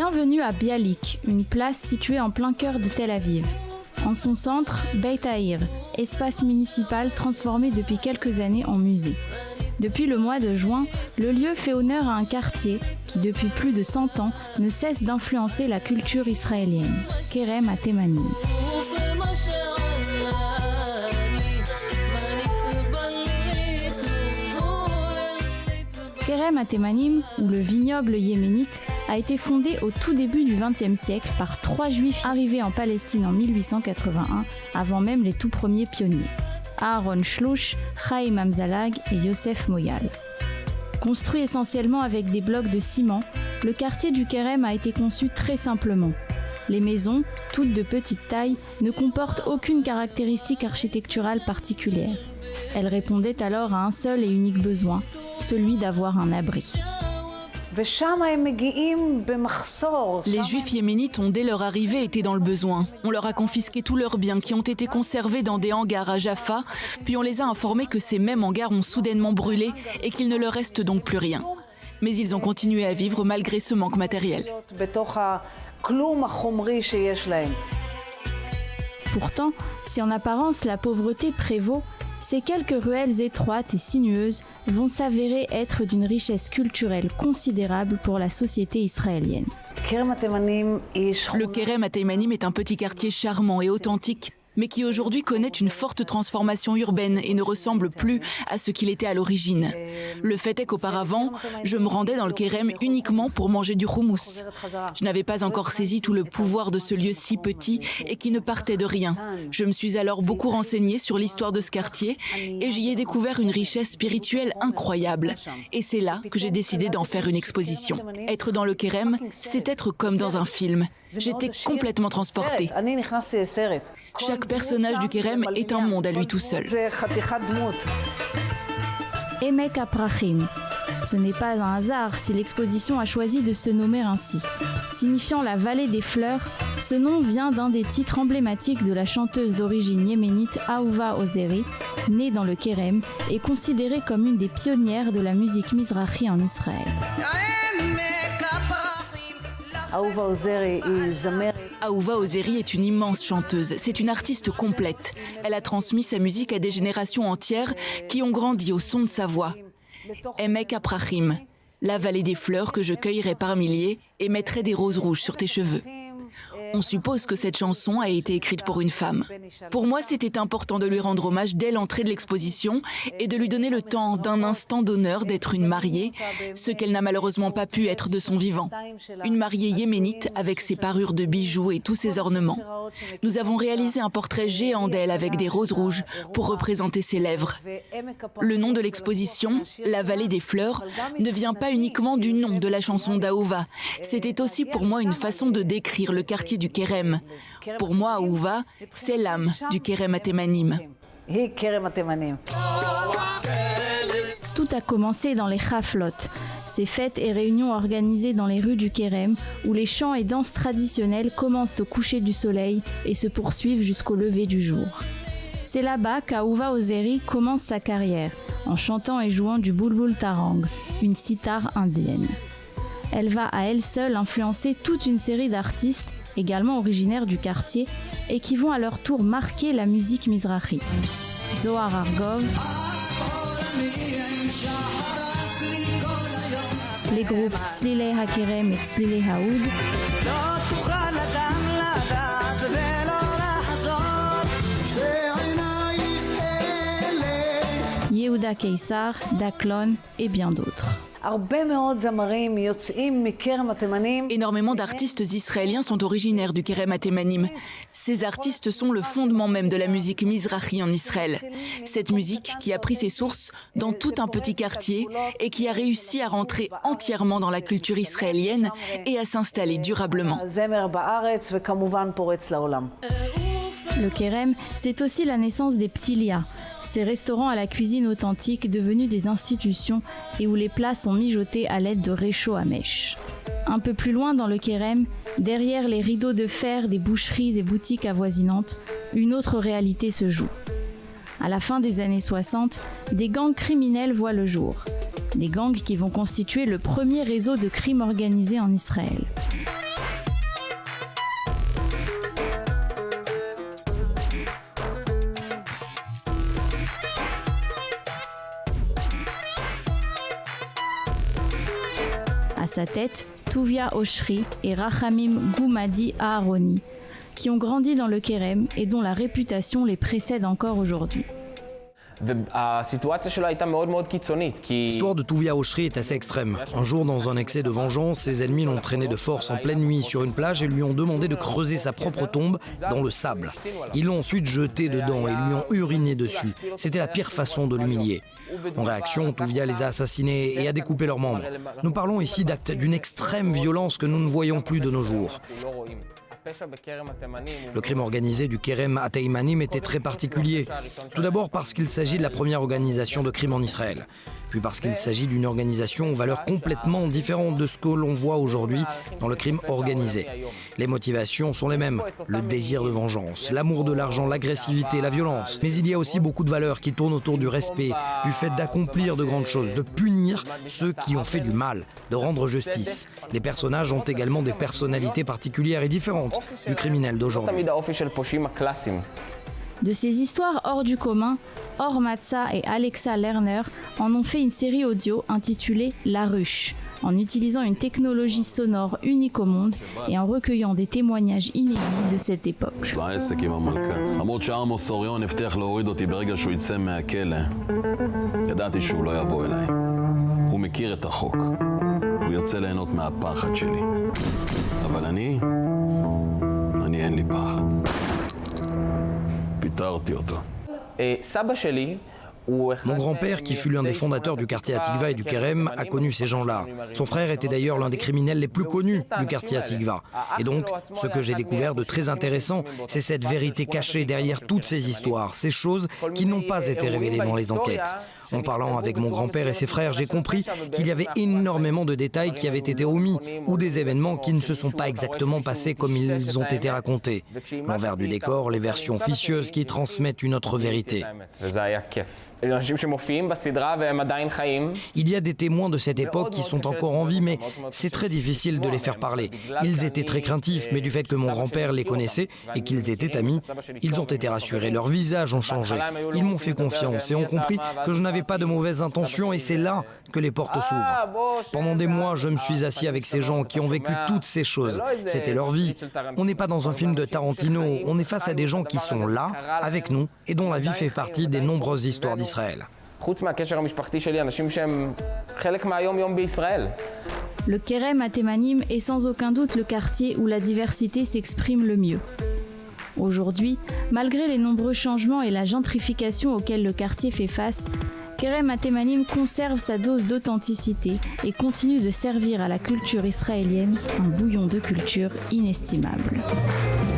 Bienvenue à Bialik, une place située en plein cœur de Tel Aviv. En son centre, Beit Ha'ir, espace municipal transformé depuis quelques années en musée. Depuis le mois de juin, le lieu fait honneur à un quartier qui, depuis plus de 100 ans, ne cesse d'influencer la culture israélienne, Kerem HaTemanim. Kerem HaTemanim, ou le vignoble yéménite, a été fondé au tout début du XXe siècle par 3 juifs arrivés en Palestine en 1881, avant même les tout premiers pionniers, Aaron Shlouch, Chaim Amzalag et Yosef Moyal. Construit essentiellement avec des blocs de ciment, le quartier du Kerem a été conçu très simplement. Les maisons, toutes de petite taille, ne comportent aucune caractéristique architecturale particulière. Elles répondaient alors à un seul et unique besoin, celui d'avoir un abri. Les Juifs yéménites ont dès leur arrivée été dans le besoin. On leur a confisqué tous leurs biens qui ont été conservés dans des hangars à Jaffa, puis on les a informés que ces mêmes hangars ont soudainement brûlé et qu'il ne leur reste donc plus rien. Mais ils ont continué à vivre malgré ce manque matériel. Pourtant, si en apparence la pauvreté prévaut, ces quelques ruelles étroites et sinueuses vont s'avérer être d'une richesse culturelle considérable pour la société israélienne. Le Kerem HaTemanim est un petit quartier charmant et authentique, mais qui aujourd'hui connaît une forte transformation urbaine et ne ressemble plus à ce qu'il était à l'origine. Le fait est qu'auparavant, je me rendais dans le Kerem uniquement pour manger du houmous. Je n'avais pas encore saisi tout le pouvoir de ce lieu si petit et qui ne partait de rien. Je me suis alors beaucoup renseignée sur l'histoire de ce quartier et j'y ai découvert une richesse spirituelle incroyable. Et c'est là que j'ai décidé d'en faire une exposition. Être dans le Kerem, c'est être comme dans un film. J'étais complètement transportée. Chaque personnage du Kerem est un monde à lui tout seul. Emek HaPrachim. Ce n'est pas un hasard si l'exposition a choisi de se nommer ainsi. Signifiant la vallée des fleurs, ce nom vient d'un des titres emblématiques de la chanteuse d'origine yéménite Ahuva Ozeri, née dans le Kerem et considérée comme une des pionnières de la musique mizrahi en Israël. Ahuva Ozeri est une immense chanteuse, c'est une artiste complète. Elle a transmis sa musique à des générations entières qui ont grandi au son de sa voix. Emek HaPrachim, la vallée des fleurs que je cueillerai par milliers et mettrai des roses rouges sur tes cheveux. On suppose que cette chanson a été écrite pour une femme. Pour moi, c'était important de lui rendre hommage dès l'entrée de l'exposition et de lui donner le temps d'un instant d'honneur d'être une mariée, ce qu'elle n'a malheureusement pas pu être de son vivant. Une mariée yéménite avec ses parures de bijoux et tous ses ornements. Nous avons réalisé un portrait géant d'elle avec des roses rouges pour représenter ses lèvres. Le nom de l'exposition, La vallée des fleurs, ne vient pas uniquement du nom de la chanson d'Ahuva. C'était aussi pour moi une façon de décrire le quartier du Kerem. Pour moi, Ahuva, c'est l'âme du Kerem HaTemanim. Tout a commencé dans les Chaflot, ces fêtes et réunions organisées dans les rues du Kerem, où les chants et danses traditionnelles commencent au coucher du soleil et se poursuivent jusqu'au lever du jour. C'est là-bas qu'Ahuva Ozeri commence sa carrière, en chantant et jouant du bulbul tarang, une sitar indienne. Elle va à elle seule influencer toute une série d'artistes, également originaires du quartier, et qui vont à leur tour marquer la musique mizrahi. Zohar Argov, les groupes Tzlilei HaKerem et Tzlilei Haoud, Yehuda Keisar, Daklon et bien d'autres. Énormément d'artistes israéliens sont originaires du Kerem HaTemanim. Ces artistes sont le fondement même de la musique mizrahi en Israël. Cette musique qui a pris ses sources dans tout un petit quartier et qui a réussi à rentrer entièrement dans la culture israélienne et à s'installer durablement. Le Kerem, c'est aussi la naissance des Ptilia, ces restaurants à la cuisine authentique devenus des institutions et où les plats sont mijotés à l'aide de réchauds à mèche. Un peu plus loin dans le Kerem, derrière les rideaux de fer des boucheries et boutiques avoisinantes, une autre réalité se joue. À la fin des années 60, des gangs criminels voient le jour. Des gangs qui vont constituer le premier réseau de crime organisé en Israël. sa tête, Tuvia Oshri et Rachamim Goumadi Aharoni, qui ont grandi dans le Kérem et dont la réputation les précède encore aujourd'hui. L'histoire de Tuvia Oshri est assez extrême. Un jour, dans un excès de vengeance, ses ennemis l'ont traîné de force en pleine nuit sur une plage et lui ont demandé de creuser sa propre tombe dans le sable. Ils l'ont ensuite jeté dedans et lui ont uriné dessus. C'était la pire façon de l'humilier. En réaction, Tuvia les a assassinés et a découpé leurs membres. Nous parlons ici d'actes d'une extrême violence que nous ne voyons plus de nos jours. Le crime organisé du Kérem Ateimanim était très particulier. Tout d'abord parce qu'il s'agit de la première organisation de crime en Israël. Puis parce qu'il s'agit d'une organisation aux valeurs complètement différentes de ce que l'on voit aujourd'hui dans le crime organisé. Les motivations sont les mêmes, le désir de vengeance, l'amour de l'argent, l'agressivité, la violence. Mais il y a aussi beaucoup de valeurs qui tournent autour du respect, du fait d'accomplir de grandes choses, de punir ceux qui ont fait du mal, de rendre justice. Les personnages ont également des personnalités particulières et différentes du criminel d'aujourd'hui. De ces histoires hors du commun, Or Matza et Alexa Lerner en ont fait une série audio intitulée La Ruche, en utilisant une technologie sonore unique au monde et en recueillant des témoignages inédits de cette époque. Mon grand-père, qui fut l'un des fondateurs du quartier Hatikva et du Kérem, a connu ces gens-là. Son frère était d'ailleurs l'un des criminels les plus connus du quartier Hatikva. Et donc, ce que j'ai découvert de très intéressant, c'est cette vérité cachée derrière toutes ces histoires, ces choses qui n'ont pas été révélées dans les enquêtes. En parlant avec mon grand-père et ses frères, j'ai compris qu'il y avait énormément de détails qui avaient été omis ou des événements qui ne se sont pas exactement passés comme ils ont été racontés. L'envers du décor, les versions officieuses qui transmettent une autre vérité. Il y a des témoins de cette époque qui sont encore en vie, mais c'est très difficile de les faire parler. Ils étaient très craintifs, mais du fait que mon grand-père les connaissait et qu'ils étaient amis, ils ont été rassurés, leurs visages ont changé. Ils m'ont fait confiance et ont compris que je n'avais pas de mauvaises intentions et c'est là que les portes s'ouvrent. Pendant des mois, je me suis assis avec ces gens qui ont vécu toutes ces choses. C'était leur vie. On n'est pas dans un film de Tarantino, on est face à des gens qui sont là, avec nous, et dont la vie fait partie des nombreuses histoires d'Israël. Le Kérem Ateimanim est sans aucun doute le quartier où la diversité s'exprime le mieux. Aujourd'hui, malgré les nombreux changements et la gentrification auxquels le quartier fait face, Kérem Ateimanim conserve sa dose d'authenticité et continue de servir à la culture israélienne un bouillon de culture inestimable.